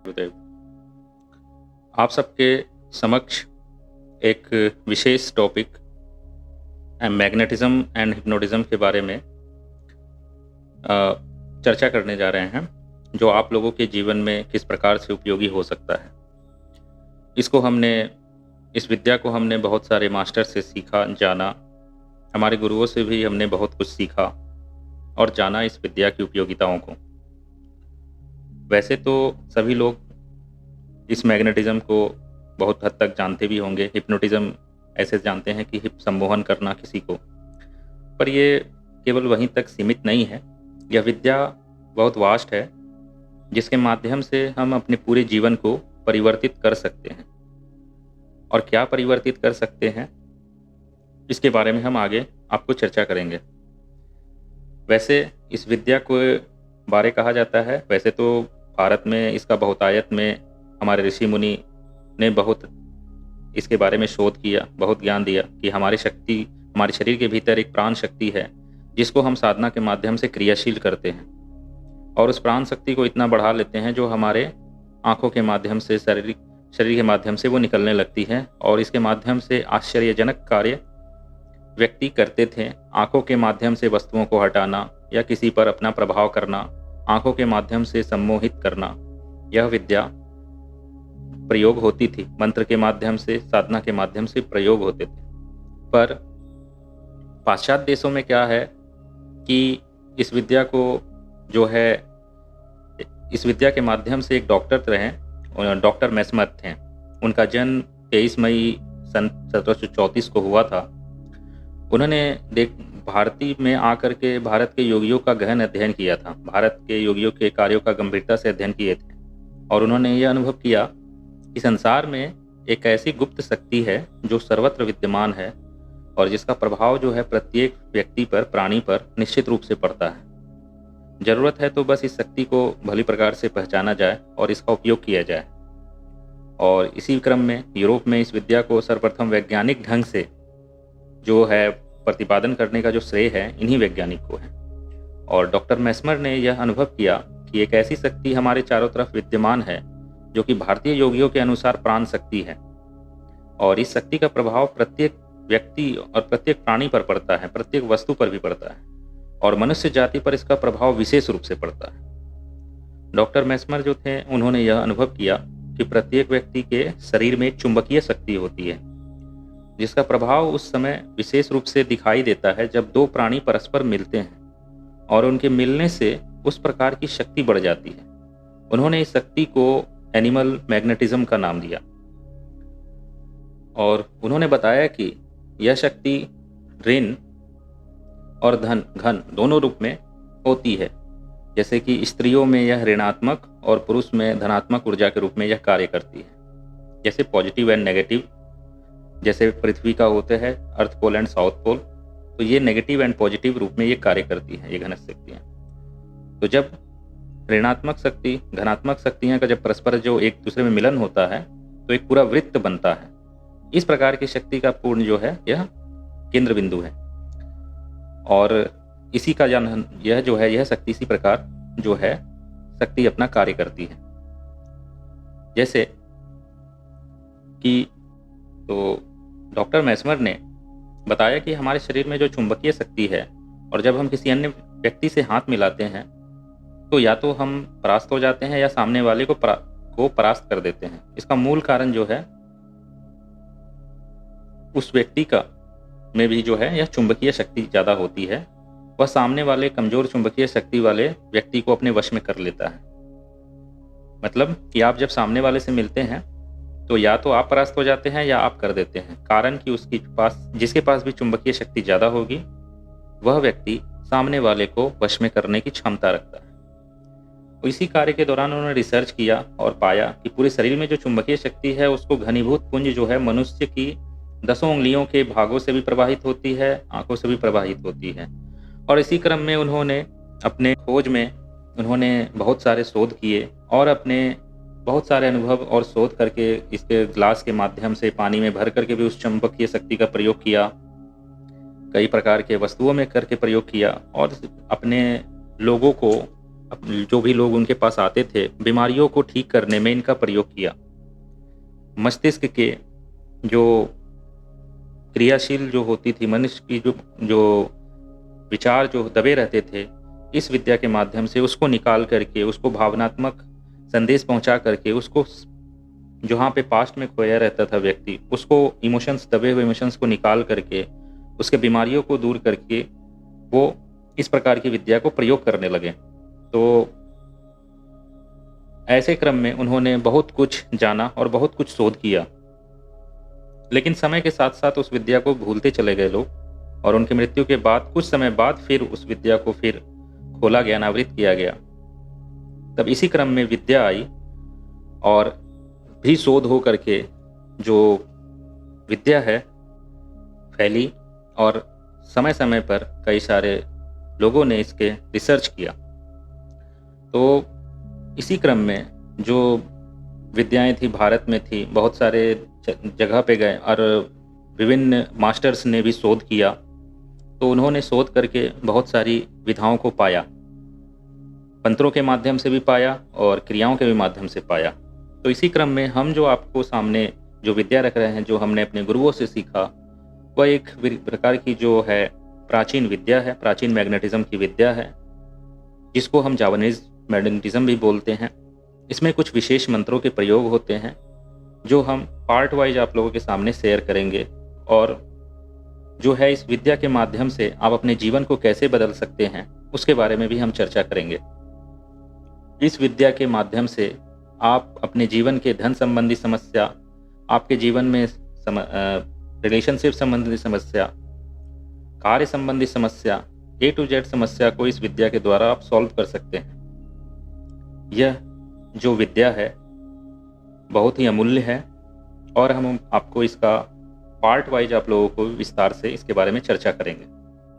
गुरुदेव, आप सबके समक्ष एक विशेष टॉपिक मैग्नेटिज्म एंड हिप्नोटिज्म के बारे में चर्चा करने जा रहे हैं, जो आप लोगों के जीवन में किस प्रकार से उपयोगी हो सकता है। इस विद्या को हमने बहुत सारे मास्टर से सीखा, जाना, हमारे गुरुओं से भी हमने बहुत कुछ सीखा और जाना इस विद्या की उपयोगिताओं को। वैसे तो सभी लोग इस मैग्नेटिज्म को बहुत हद तक जानते भी होंगे। हिप्नोटिज्म ऐसे जानते हैं कि हिप सम्मोहन करना किसी को, पर ये केवल वहीं तक सीमित नहीं है। यह विद्या बहुत वास्ट है, जिसके माध्यम से हम अपने पूरे जीवन को परिवर्तित कर सकते हैं। और क्या परिवर्तित कर सकते हैं, इसके बारे में हम आगे आपको चर्चा करेंगे। वैसे इस विद्या को बारे कहा जाता है, वैसे तो भारत में इसका बहुतायत में हमारे ऋषि मुनि ने बहुत इसके बारे में शोध किया, बहुत ज्ञान दिया कि हमारे शरीर के भीतर एक प्राण शक्ति है, जिसको हम साधना के माध्यम से क्रियाशील करते हैं और उस प्राण शक्ति को इतना बढ़ा लेते हैं जो हमारे आँखों के माध्यम से, शरीर के माध्यम से वो निकलने लगती है और इसके माध्यम से आश्चर्यजनक कार्य व्यक्ति करते थे। आँखों के माध्यम से वस्तुओं को हटाना या किसी पर अपना प्रभाव करना, आँखों के माध्यम से सम्मोहित करना, यह विद्या प्रयोग होती थी। मंत्र के माध्यम से, साधना के माध्यम से प्रयोग होते थे। पर पाश्चात्य देशों में क्या है कि इस विद्या के माध्यम से एक डॉक्टर रहे, डॉक्टर मेस्मर थे। उनका जन्म 23 मई सन 1734 को हुआ था। उन्होंने भारती में आकर के भारत के योगियों का गहन अध्ययन किया था, भारत के योगियों के कार्यों का गंभीरता से अध्ययन किए थे और उन्होंने यह अनुभव किया कि संसार में एक ऐसी गुप्त शक्ति है जो सर्वत्र विद्यमान है और जिसका प्रभाव जो है प्रत्येक व्यक्ति पर, प्राणी पर निश्चित रूप से पड़ता है। जरूरत है तो बस इस शक्ति को भली प्रकार से पहचाना जाए और इसका उपयोग किया जाए। और इसी क्रम में यूरोप में इस विद्या को सर्वप्रथम वैज्ञानिक ढंग से जो है प्रतिपादन करने का जो श्रेय है इन्हीं वैज्ञानिक को है। और डॉक्टर मेस्मर ने यह अनुभव किया कि एक ऐसी शक्ति हमारे चारों तरफ विद्यमान है जो कि भारतीय योगियों के अनुसार प्राण शक्ति है और इस शक्ति का प्रभाव प्रत्येक व्यक्ति और प्रत्येक प्राणी पर पड़ता है, प्रत्येक वस्तु पर भी पड़ता है और मनुष्य जाति पर इसका प्रभाव विशेष रूप से पड़ता है। डॉक्टर मेस्मर जो थे, उन्होंने यह अनुभव किया कि प्रत्येक व्यक्ति के शरीर में चुंबकीय शक्ति होती है, जिसका प्रभाव उस समय विशेष रूप से दिखाई देता है जब दो प्राणी परस्पर मिलते हैं और उनके मिलने से उस प्रकार की शक्ति बढ़ जाती है। उन्होंने इस शक्ति को एनिमल मैग्नेटिज्म का नाम दिया और उन्होंने बताया कि यह शक्ति ऋण और घन दोनों रूप में होती है। जैसे कि स्त्रियों में यह ऋणात्मक और पुरुष में धनात्मक ऊर्जा के रूप में यह कार्य करती है। जैसे पॉजिटिव एंड नेगेटिव, जैसे पृथ्वी का होते हैं अर्थ पोल एंड साउथ पोल, तो ये नेगेटिव एंड पॉजिटिव रूप में ये कार्य करती है, ये घन शक्तियाँ। तो जब ऋणात्मक शक्ति, धनात्मक शक्तियाँ का जब परस्पर जो एक दूसरे में मिलन होता है तो एक पूरा वृत्त बनता है। इस प्रकार की शक्ति का पूर्ण जो है यह केंद्र बिंदु है और इसी का यह शक्ति इसी प्रकार जो है शक्ति अपना कार्य करती है। जैसे कि तो डॉक्टर मेस्मर ने बताया कि हमारे शरीर में जो चुंबकीय शक्ति है और जब हम किसी अन्य व्यक्ति से हाथ मिलाते हैं तो या तो हम परास्त हो जाते हैं या सामने वाले को परास्त कर देते हैं। इसका मूल कारण जो है उस व्यक्ति का में भी जो है यह चुंबकीय शक्ति ज़्यादा होती है। वह सामने वाले कमजोर चुंबकीय शक्ति वाले व्यक्ति को अपने वश में कर लेता है। मतलब कि आप जब सामने वाले से मिलते हैं तो या तो आप परास्त हो जाते हैं या आप कर देते हैं। कारण कि जिसके पास भी चुंबकीय शक्ति ज़्यादा होगी वह व्यक्ति सामने वाले को वश में करने की क्षमता रखता है। तो इसी कार्य के दौरान उन्होंने रिसर्च किया और पाया कि पूरे शरीर में जो चुंबकीय शक्ति है उसको घनीभूत पुंज जो है मनुष्य की 10 उंगलियों के भागों से भी प्रवाहित होती है, आंखों से भी प्रवाहित होती है। और इसी क्रम में उन्होंने अपने खोज में बहुत सारे शोध किए और अपने बहुत सारे अनुभव और शोध करके इसके ग्लास के माध्यम से पानी में भर करके भी उस चुंबकीय शक्ति का प्रयोग किया, कई प्रकार के वस्तुओं में करके प्रयोग किया और अपने लोगों को जो भी लोग उनके पास आते थे, बीमारियों को ठीक करने में इनका प्रयोग किया। मस्तिष्क के जो क्रियाशील जो होती थी, मनुष्य की जो जो विचार जो दबे रहते थे, इस विद्या के माध्यम से उसको निकाल करके, उसको भावनात्मक संदेश पहुंचा करके, उसको जहाँ पे पास्ट में खोया रहता था व्यक्ति, उसको इमोशंस, दबे हुए इमोशंस को निकाल करके, उसके बीमारियों को दूर करके वो इस प्रकार की विद्या को प्रयोग करने लगे। तो ऐसे क्रम में उन्होंने बहुत कुछ जाना और बहुत कुछ शोध किया, लेकिन समय के साथ साथ उस विद्या को भूलते चले गए लोग, और उनकी मृत्यु के बाद कुछ समय बाद फिर उस विद्या को फिर खोला गया, अनावृत किया गया। तब इसी क्रम में विद्या आई और भी शोध हो करके जो विद्या है फैली, और समय समय पर कई सारे लोगों ने इसके रिसर्च किया। तो इसी क्रम में जो विद्याएं थी भारत में थी, बहुत सारे जगह पे गए और विभिन्न मास्टर्स ने भी शोध किया। तो उन्होंने शोध करके बहुत सारी विधाओं को पाया, मंत्रों के माध्यम से भी पाया और क्रियाओं के भी माध्यम से पाया। तो इसी क्रम में हम जो आपको सामने जो विद्या रख रहे हैं, जो हमने अपने गुरुओं से सीखा, वह एक प्रकार की जो है प्राचीन विद्या है, प्राचीन मैग्नेटिज्म की विद्या है, जिसको हम जावानीज मैग्नेटिज्म भी बोलते हैं। इसमें कुछ विशेष मंत्रों के प्रयोग होते हैं, जो हम पार्ट वाइज आप लोगों के सामने शेयर करेंगे, और जो है इस विद्या के माध्यम से आप अपने जीवन को कैसे बदल सकते हैं, उसके बारे में भी हम चर्चा करेंगे। इस विद्या के माध्यम से आप अपने जीवन के धन संबंधी समस्या, आपके जीवन में रिलेशनशिप संबंधी समस्या, कार्य संबंधी समस्या, A to Z समस्या को इस विद्या के द्वारा आप सॉल्व कर सकते हैं। यह जो विद्या है बहुत ही अमूल्य है, और हम आपको इसका पार्ट वाइज आप लोगों को विस्तार से इसके बारे में चर्चा करेंगे।